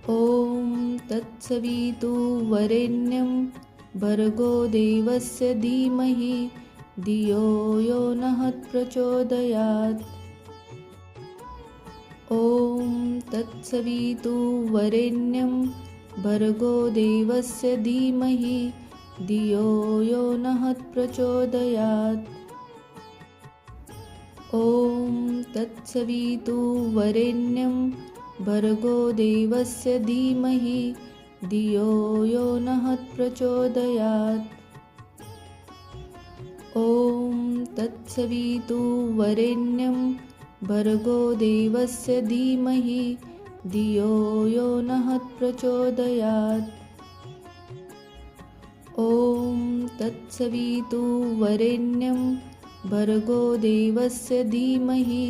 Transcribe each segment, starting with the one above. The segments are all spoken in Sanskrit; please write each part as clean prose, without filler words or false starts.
ॐ तत्सवितु वरेण्यं भर्गो देवस्य धीमहि धियो यो नः प्रचोदयात्। ॐ तत्सवितु वरेण्यं भर्गो देवस्य धीमहि धियो यो नः प्रचोदयात्। ॐ तत्सवितु वरेण्यं भर्गो देवस्य धीमहि धियो यो नः प्रचोदयात्। ॐ तत्सवितु वरेण्यं भर्गो देवस्य धीमहि धियो यो नः प्रचोदयात्। ॐ तत्सवितु वरेण्यं भर्गो देवस्य धीमहि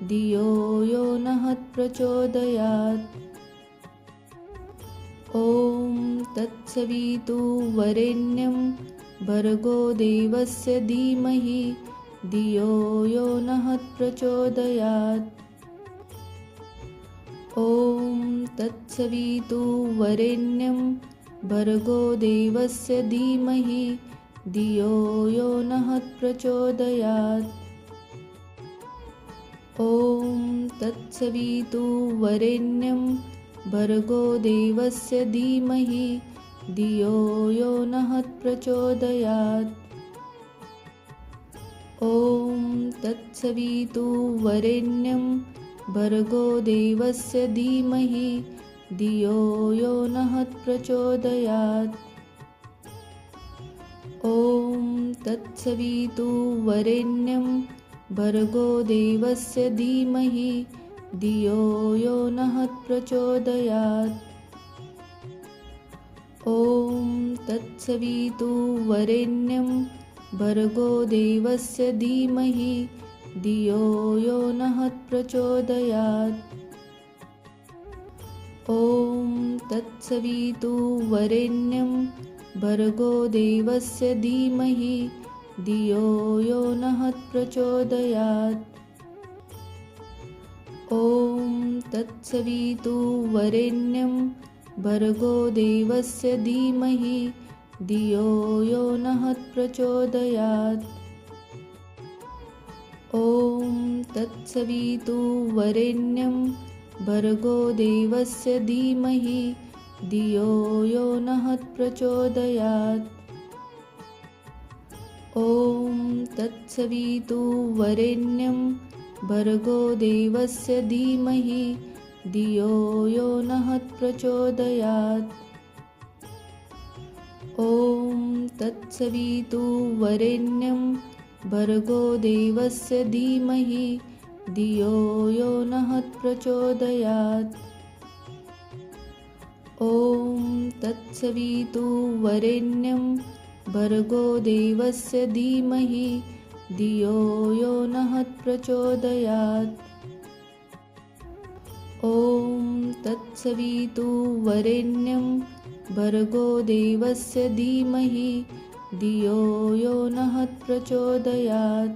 धियो यो नः प्रचोदयात्। ॐ तत्सवितु वरेण्यं भर्गो देवस्य धीमहि धियो यो नः प्रचोदयात्। ॐ तत्सवितु वरेण्यं भर्गो देवस्य धीमहि धियो यो नः प्रचोदयात्। ॐ तत्सवितु वरेण्यं भर्गो देवस्य धीमहि धियो यो नः प्रचोदयात्। ॐ तत्सवितु वरेण्यं भर्गो देवस्य धीमहि धियो यो नः प्रचोदयात्। ॐ तत्सवितु वरेण्यं भर्गो देवस्य धीमहि धियो यो नः प्रचोदयात्। ॐ तत्सवितु वरेण्यं भर्गो देवस्य धीमहि धियो यो नः प्रचोदयात्। ॐ तत्सवितु वरेण्यं भर्गो देवस्य धीमहि धियो यो नः प्रचोदयात्। ॐ तत्सवितु वरेण्यं भर्गो देवस्य धीमहि धियो यो नः प्रचोदयात्। ॐ तत्सवितु वरेण्यं भर्गो देवस्य धीमहि धियो यो नः प्रचोदयात्। ॐ तत्सवितु वरेण्यं भर्गो देवस्य धीमहि धियो यो नः प्रचोदयात्। ॐ तत्सवितु वरेण्यं भर्गो देवस्य धीमहि धियो यो नः प्रचोदयात्। ॐ तत्सवितु वरेण्यं भर्गो देवस्य धीमहि धियो यो नः प्रचोदयात्। ॐ तत्सवितु वरेण्यं भर्गो देवस्य धीमहि धियो यो नः प्रचोदयात्।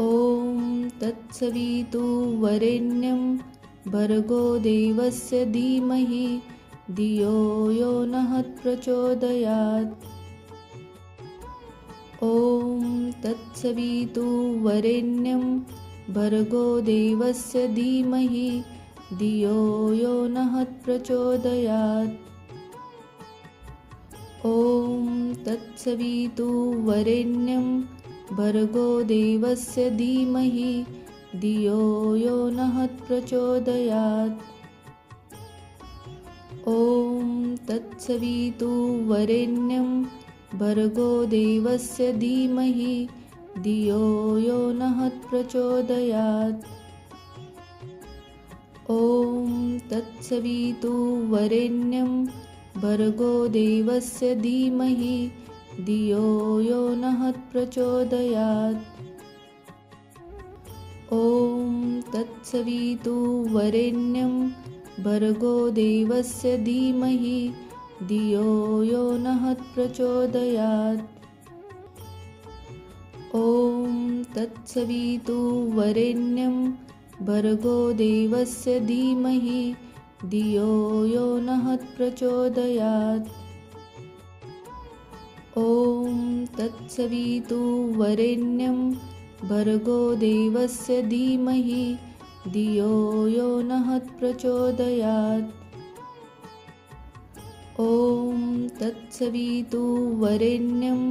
ॐ तत्सवितु वरेण्यं भर्गो देवस्य धीमहि धियो यो नः प्रचोदयात्। ॐ तत्सवितु वरेण्यं भर्गो देवस्य धीमहि धियो यो नः प्रचोदयात्। ॐ तत्सवितु वरेण्यं भर्गो देवस्य धीमहि धियो यो नः प्रचोदयात्। ॐ तत्सवितु वरेण्यं भर्गो देवस्य धीमहि धियो यो नः प्रचोदयात्। ॐ तत्सवितु वरेण्यं भर्गो देवस्य धीमहि धियो यो नः प्रचोदयात्। ॐ तत्सवितु वरेण्यं भर्गो देवस्य धीमहि धियो यो नः प्रचोदयात्। ॐ तत्सवितु वरेण्यं भर्गो देवस्य धीमहि धियो यो नः प्रचोदयात्। ॐ तत्सवितुर्वरेण्यं भर्गो देवस्य धीमहि धियो यो नः प्रचोदयात्। ॐ तत्सवितुर्वरेण्यं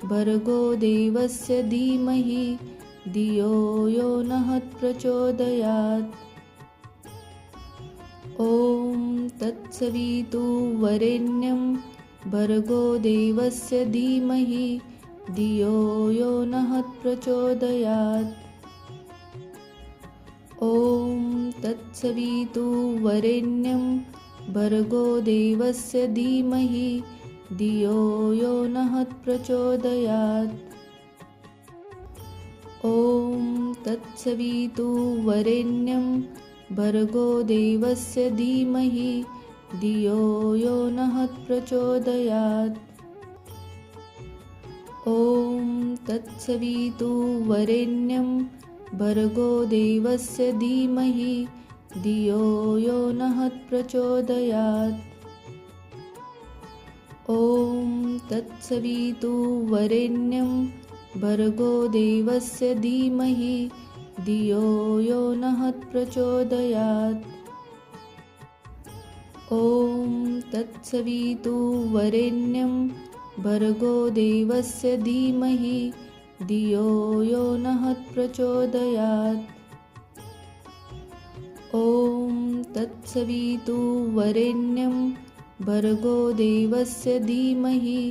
भर्गो देवस्य धीमहि धियो यो नः प्रचोदयात्। ॐ तत्सवितुर्वरेण्यं भर्गो देवस्य धीमहि धियो यो नः प्रचोदयात्। ॐ तत्सवितुर्वरेण्यं भर्गो देवस्य धीमहि धियो यो नः प्रचोदयात्। ॐ तत्सवितुर्वरेण्यं भर्गो देवस्य धीमहि धियो यो नः प्रचोदयात्। ॐ तत्सवितुर्वरेण्यं भर्गो देवस्य धीमहि धियो यो नः प्रचोदयात्। ॐ तत्सवितुर्वरेण्यं भर्गो देवस्य धीमहि धियो यो नः प्रचोदयात्। ॐ तत्सवितुर्वरेण्यं भर्गो देवस्य धीमहि धियो यो नः प्रचोदयात्। ॐ तत्सवितुर्वरेण्यं भर्गो देवस्य धीमहि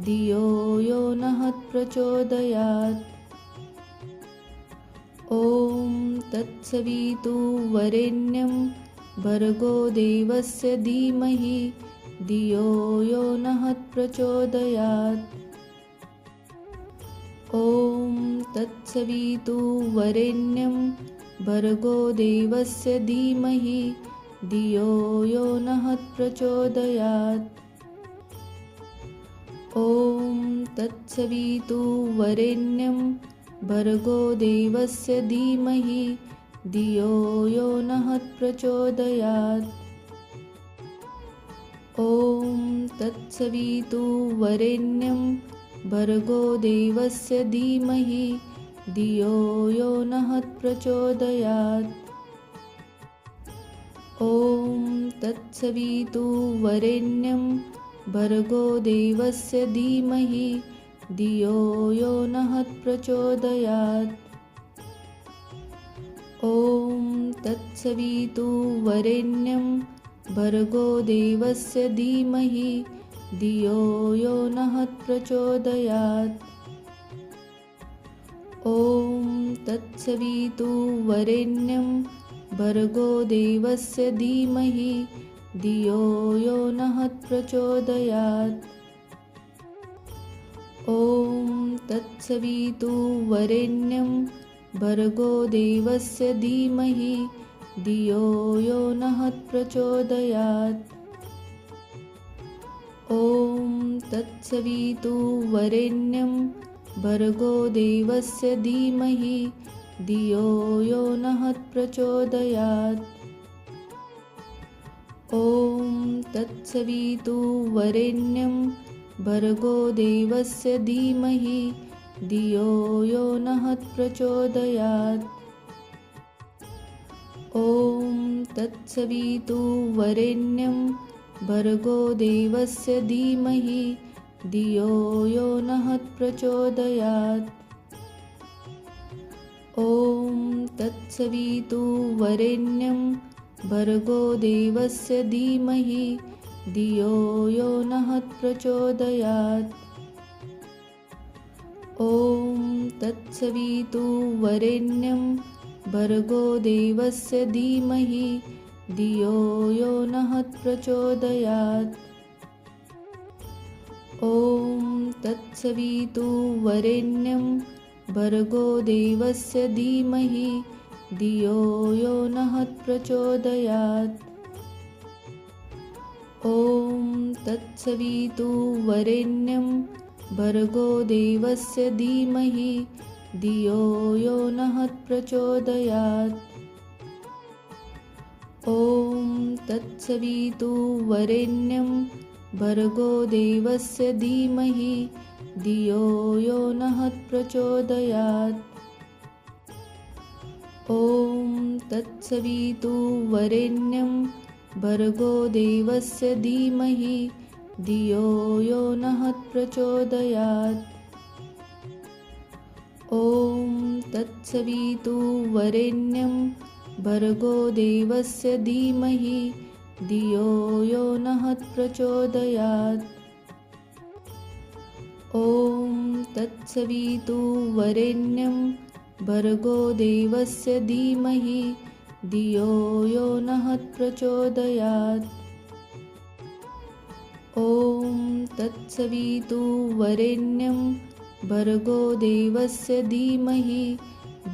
धियो यो नः प्रचोदयात्। ॐ तत्सवितुर्वरेण्यं भर्गो देवस्य धीमहि धियो यो नः प्रचोदयात्। ॐ तत्सवितुर्वरेण्यं भर्गो देवस्य धीमहि धियो यो नः प्रचोदयात्। ॐ तत्सवितुर्वरेण्यं भर्गो देवस्य धीमहि धियो यो नः प्रचोदयात्। ॐ तत्सवितुर्वरेण्यं भर्गो देवस्य धीमहि धियो यो नः प्रचोदयात्। ॐ तत्सवितुर्वरेण्यं भर्गो देवस्य धीमहि धियो यो नः प्रचोदयात्। ॐ तत्सवितुर्वरेण्यं भर्गो देवस्य धीमहि धियो यो नः प्रचोदयात्। ॐ तत्सवितुर्वरेण्यं भर्गो देवस्य धीमहि धियो यो नः प्रचोदयात्। ॐ तत्सवितुर्वरेण्यं भर्गो देवस्य धीमहि धियो यो नः प्रचोदयात्। ॐ तत्सवितुर्वरेण्यं भर्गो देवस्य धीमहि धियो यो नः प्रचोदयात्। ॐ तत्सवितुर्वरेण्यं भर्गो देवस्य धीमहि धियो यो नः प्रचोदयात्। ॐ तत्सवितुर्वरेण्यं भर्गो देवस्य धीमहि धियो यो नः प्रचोदयात्। ॐ तत्सवितुर्वरेण्यं भर्गो देवस्य धीमहि धियो यो नः प्रचोदयात्। ॐ तत्सवितुर्वरेण्यं भर्गो देवस्य धीमहि धियो यो नः प्रचोदयात्। ॐ तत्सवितुर्वरेण्यं भर्गो देवस्य धीमहि धियो यो नः प्रचोदयात्। ॐ तत्सवितुर्वरेण्यं भर्गो देवस्य धीमहि धियो यो नः प्रचोदयात्। ॐ तत्सवितु वरेण्यं भर्गो देवस्य धीमहि धियो यो नः प्रचोदयात्। ॐ तत्सवितु वरेण्यं भर्गो देवस्य धीमहि धियो यो नः प्रचोदयात्। ॐ तत्सवितु वरेण्यं भर्गो देवस्य धीमहि धियो यो नः प्रचोदयात्। ॐ तत्सवितु वरेण्यं भर्गो देवस्य धीमहि धियो यो नः प्रचोदयात्। ॐ तत्सवितु वरेण्यं भर्गो देवस्य धीमहि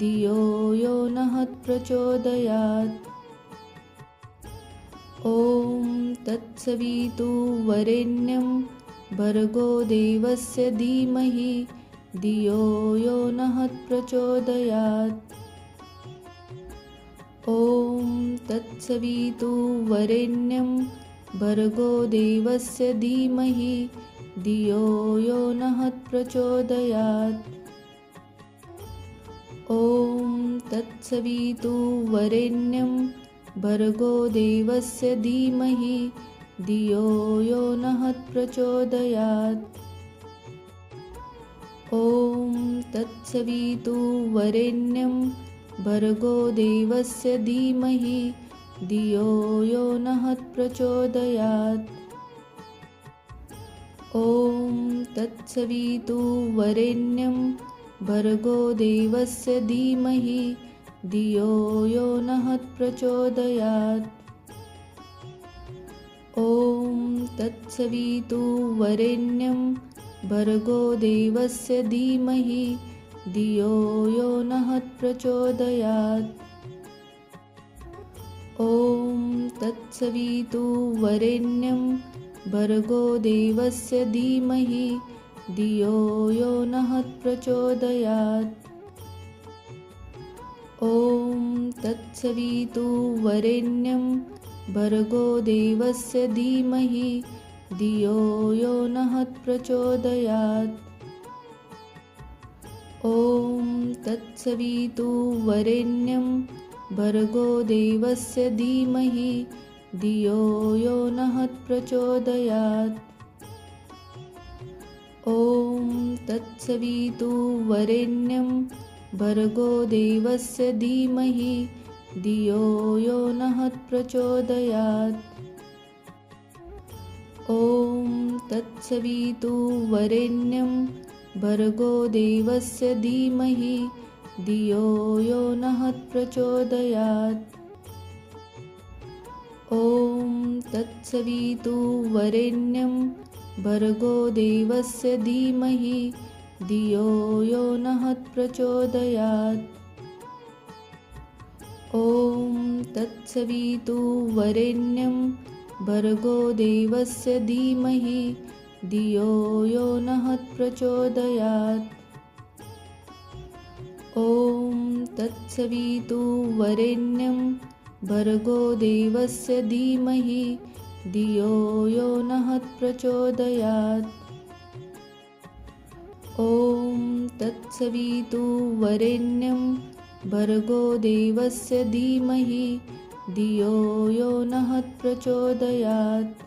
धियो यो नः प्रचोदयात्। ॐ तत्सवितु वरेण्यं भर्गो देवस्य धीमहि धियो यो नः प्रचोदयात्। ॐ तत्सवितु वरेण्यं भर्गो देवस्य धीमहि धियो यो नः प्रचोदयात्। ॐ तत्सवितु वरेण्यं भर्गो देवस्य धीमहि धियो यो नः प्रचोदयात्। ॐ तत्सवितु वरेण्यं भर्गो देवस्य धीमहि धियो यो नः प्रचोदयात्। ॐ तत्सवितु वरेण्यं भर्गो देवस्य धीमहि धियो यो नः प्रचोदयात्। ॐ तत्सवितु वरेण्यं भर्गो देवस्य धीमहि धियो यो नः प्रचोदयात्। ॐ तत्सवितु वरेण्यं भर्गो देवस्य धीमहि धियो यो नः प्रचोदयात्। ॐ तत्सवितु वरेण्यं भर्गो देवस्य धीमहि धियो यो नः प्रचोदयात्। ॐ तत्सवितु वरेण्यं भर्गो देवस्य धीमहि धियो यो नः प्रचोदयात्। ॐ तत्सवितु वरेण्यं भर्गो देवस्य धीमहि धियो यो नः प्रचोदयात्। ॐ तत्सवितु वरेण्यं भर्गो देवस्य धीमहि धियो यो नः प्रचोदयात्। ॐ तत्सवितु वरेण्यं भर्गो देवस्य धीमहि धियो यो नः प्रचोदयात्। ॐ तत्सवितु वरेण्यं भर्गो देवस्य धीमहि धियो यो नः प्रचोदयात्। ॐ तत्सवितु वरेण्यं भर्गो देवस्य धीमहि धियो यो नः प्रचोदयात्। ॐ तत्सवितु वरेण्यं भर्गो देवस्य धीमहि धियो यो नः प्रचोदयात्।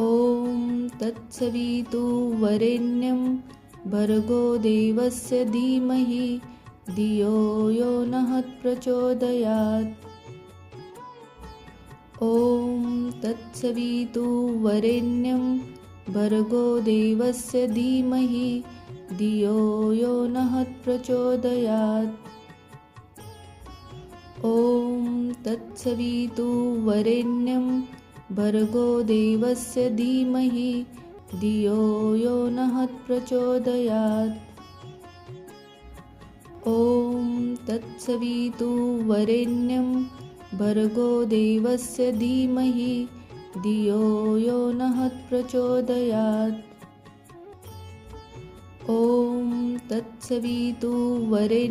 ॐ तत्सवितु वरेण्यं भर्गो देवस्य धीमहि धियो यो नः प्रचोदयात्। ॐ तत्सवितु वरेण्यं भर्गो देवस्य धीमहि धियो यो नः प्रचोदयात्। ॐ तत्सवितु वरेण्यं भर्गो देवस्य धीमहि धियो यो नः प्रचोदयात्। ॐ तत्सवितु वरेण्यं भर्गो देवस्य धीमहि धियो यो नः प्रचोदयात्। ॐ तत्सवितु वरेण्यं